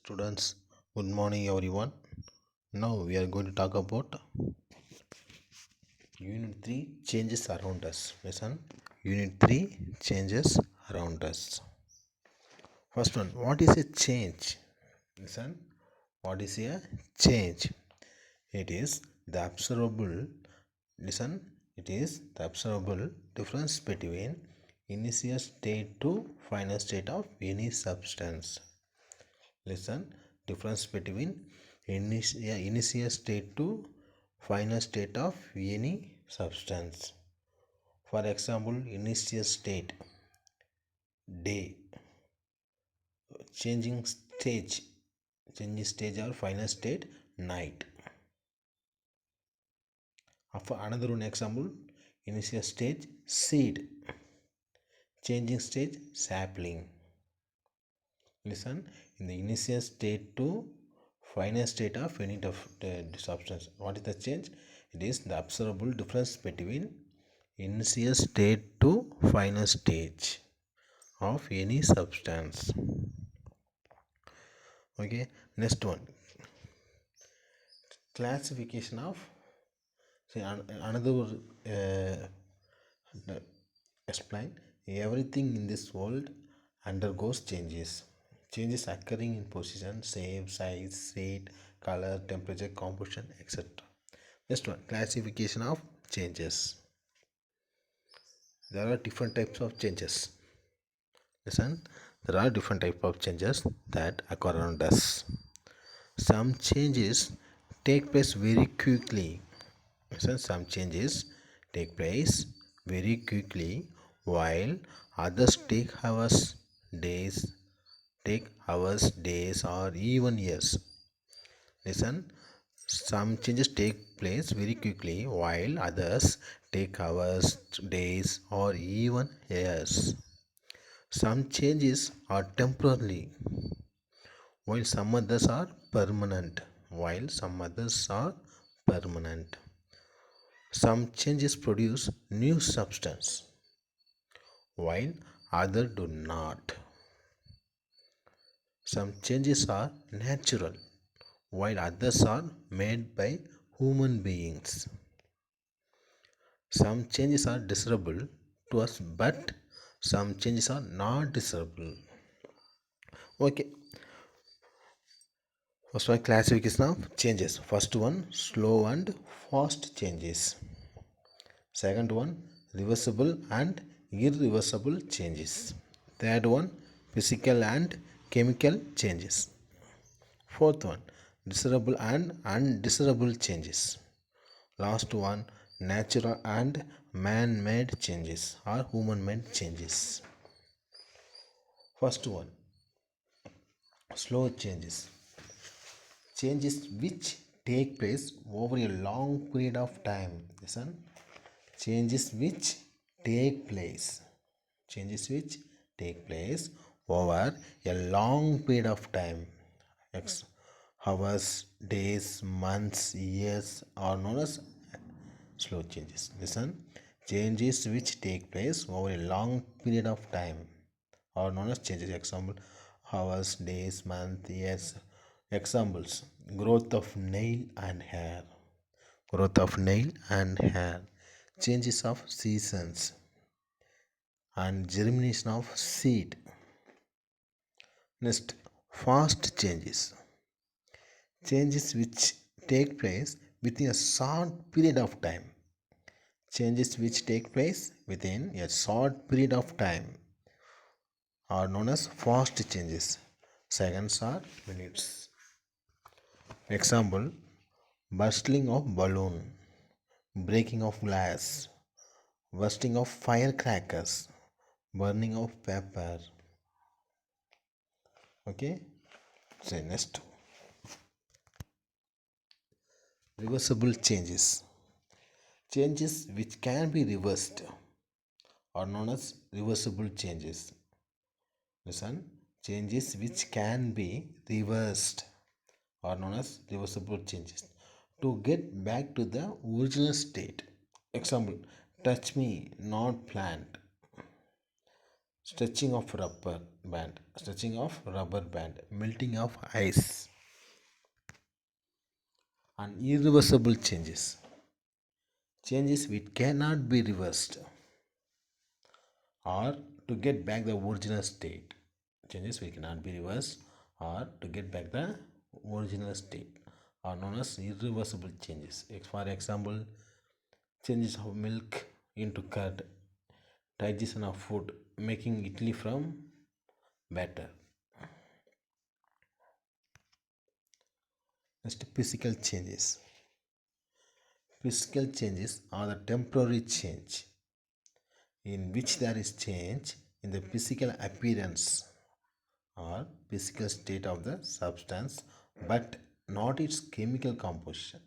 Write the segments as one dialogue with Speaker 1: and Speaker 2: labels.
Speaker 1: Students, good morning everyone. Now we are going to talk about Unit 3 changes around us. Listen, Unit 3 changes around us. First one, what is a change? Listen, what is a change? It is the observable, listen, it is the observable difference between initial state to final state of any substance. Listen, difference between initial state to final state of any substance. For example, initial state day, changing stage, changing stage or final state night. For another one example, initial stage seed, changing stage sapling. Listen, in the initial state to final state of any substance, what is the change? It is the observable difference between initial state to final stage of any substance. Okay, next one, classification of, see, another explain, everything in this world undergoes changes occurring in position, shape, size, weight, color, temperature, composition, etc. Next one, classification of changes. There are different types of changes. Listen, there are different types of changes that occur around us. Some changes take place very quickly. Listen, some changes take place very quickly, while others take hours, days, or even years. Listen, some changes take place very quickly, while others take hours, days, or even years. Some changes are temporary, while some others are permanent. Some changes produce new substance, while others do not. Some changes are natural, while others are made by human beings. Some changes are desirable to us, but some changes are not desirable. Okay. First one, classification of changes. First one, slow and fast changes. Second one, reversible and irreversible changes. Third one, physical and chemical changes. Fourth one, desirable and undesirable changes. Last one, natural and man-made changes or human-made changes. First one, slow changes. Changes which take place over a long period of time. Listen, changes which take place over a long period of time, hours, days, months, years, are known as slow changes. Listen, changes which take place over a long period of time are known as changes. Example, hours, days, month, years. Examples, growth of nail and hair, changes of seasons, and germination of seed. Next, fast changes which take place within a short period of time. Changes which take place within a short period of time are known as fast changes. Seconds or minutes. Example, bursting of balloon, breaking of glass, bursting of firecrackers, burning of paper. Okay, so next, reversible changes which can be reversed are known as reversible changes. Listen, changes which can be reversed are known as reversible changes to get back to the original state. Example, touch me, not plant. stretching of rubber band, melting of ice, and irreversible changes which cannot be reversed or to get back the original state. Changes which cannot be reversed or to get back the original state are known as irreversible changes. For example, changes of milk into curd, digestion of food, making idli from batter. Next, physical changes. Physical changes are the temporary change in which there is change in the physical appearance or physical state of the substance but not its chemical composition.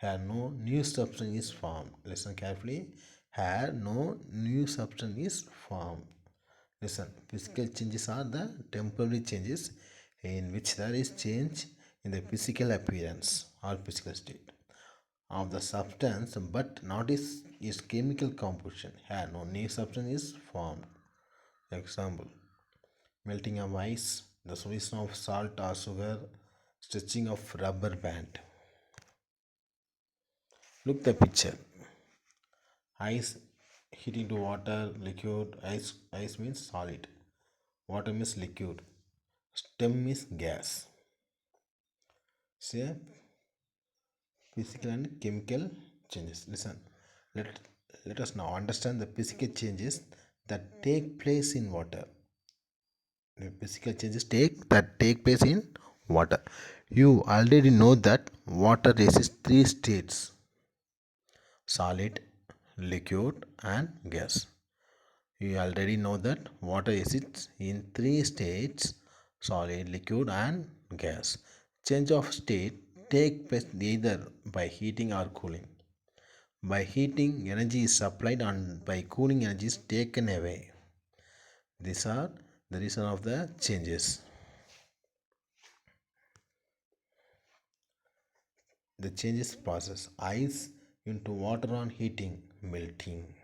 Speaker 1: Here no new substance is formed. Listen carefully. Here no new substance is formed. Listen, physical changes are the temporary changes in which there is change in the physical appearance or physical state of the substance but not its chemical composition. Here no new substance is formed. Example, melting of ice, the solution of salt or sugar, stretching of rubber band. Look the picture. Ice heating to water, liquid, ice means solid. Water means liquid. Stem means gas. Say physical and chemical changes. Listen, let, let us now understand the physical changes that take place in water. The physical changes take place in water. You already know that water resists three states: solid, liquid, and gas. You already know that water exists in three states: solid, liquid, and gas. Change of state take place either by heating or cooling. By heating, energy is supplied, and by cooling, energy is taken away. These are the reason of the changes. The changes process: ice into water on heating, melting.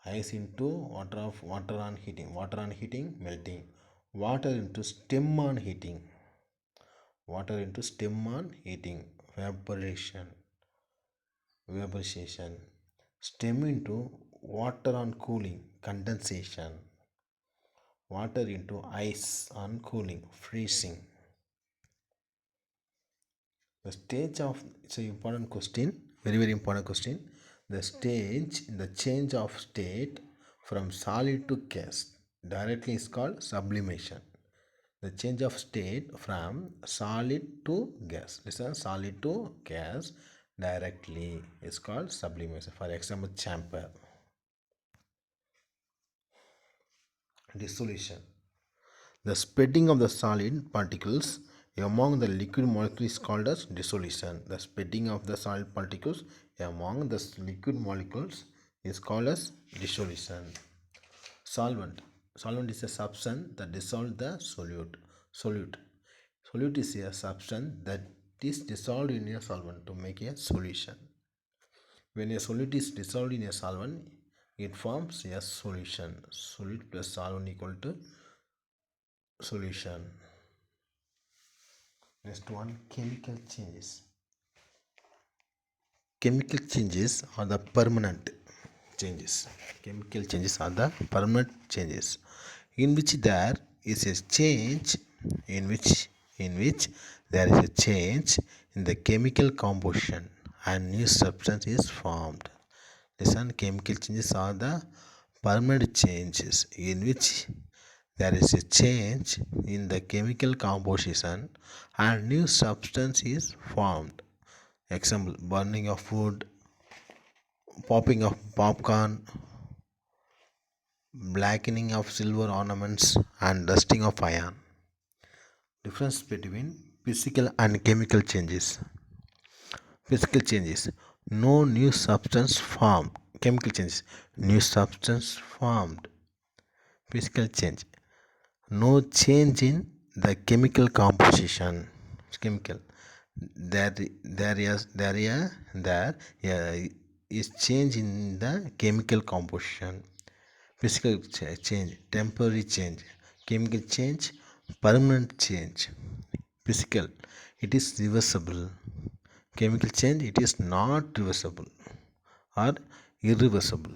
Speaker 1: Ice into water on heating, melting. Water into stem on heating, vaporization. Stem into water on cooling, condensation. Water into ice on cooling, freezing. The stage of, it's an important question, very important question. The change of state from solid to gas directly is called sublimation. The change of state from solid to gas, listen, solid to gas directly is called sublimation. For example, chamber. Dissolution. The spreading of the solid particles among the liquid molecules is called as dissolution. The spreading of the solid particles among the liquid molecules is called as dissolution. Solvent. Solvent is a substance that dissolves the solute. Solute is a substance that is dissolved in a solvent to make a solution. When a solute is dissolved in a solvent, it forms a solution. Solute plus solvent equal to solution. Next one, chemical changes. Chemical changes are the permanent changes. Chemical changes are the permanent changes in which there is a change in which there is a change in the chemical composition and new substance is formed. Listen, chemical changes are the permanent changes in which there is a change in the chemical composition and new substance is formed. Example, burning of food, popping of popcorn, blackening of silver ornaments, and rusting of iron. Difference between physical and chemical changes. Physical changes: no new substance formed. Chemical changes: new substance formed. Physical change: no change in the chemical composition. Chemical, there is change in the chemical composition. Physical change, temporary change. Chemical change, permanent change. Physical, it is reversible. Chemical change, it is not reversible or irreversible.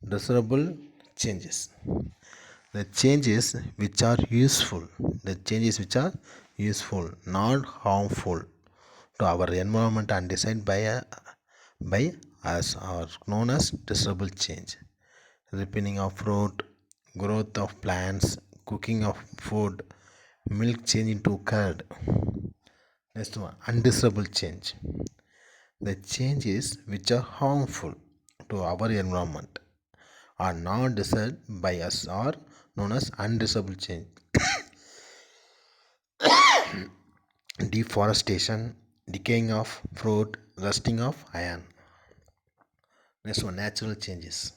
Speaker 1: Desirable changes. The changes which are useful. The changes which are useful, not harmful to our environment and designed by us are known as desirable change. Ripening of fruit, growth of plants, cooking of food, milk change into curd. Next one, undesirable change. The changes which are harmful to our environment are not desired by us are known as undesirable change. Deforestation, decaying of fruit, rusting of iron. Next one, natural changes.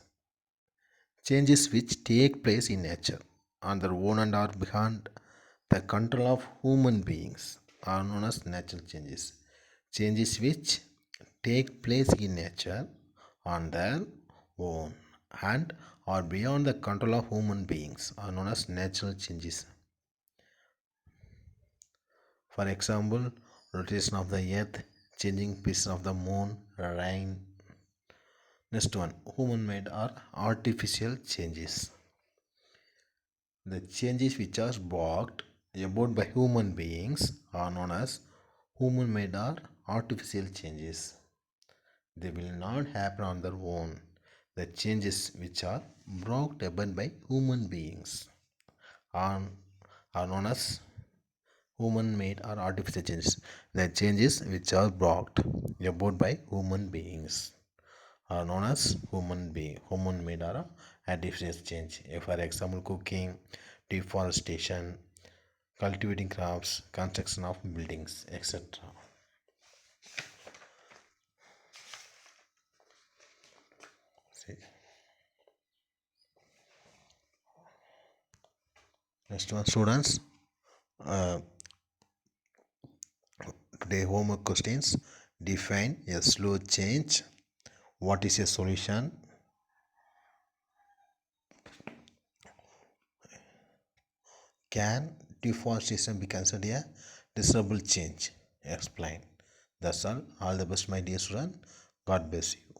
Speaker 1: Changes which take place in nature on their own and are beyond the control of human beings are known as natural changes. Changes which take place in nature on their own and are beyond the control of human beings are known as natural changes. For example, rotation of the earth, changing phases of the moon, rain. Next one, human made or artificial changes. The changes which are brought about by human beings are known as human made or artificial changes. They will not happen on their own. The changes which are brought about by human beings are, are known as human made or artificial changes. The changes which are brought about by human beings are known as human made or artificial change. For example, cooking, deforestation, cultivating crops, construction of buildings, etc. See. Next one, students. Today homework questions. Define a slow change. What is a solution? Can deforestation be considered a desirable change? Explain. That's all. All the best, my dear student. God bless you.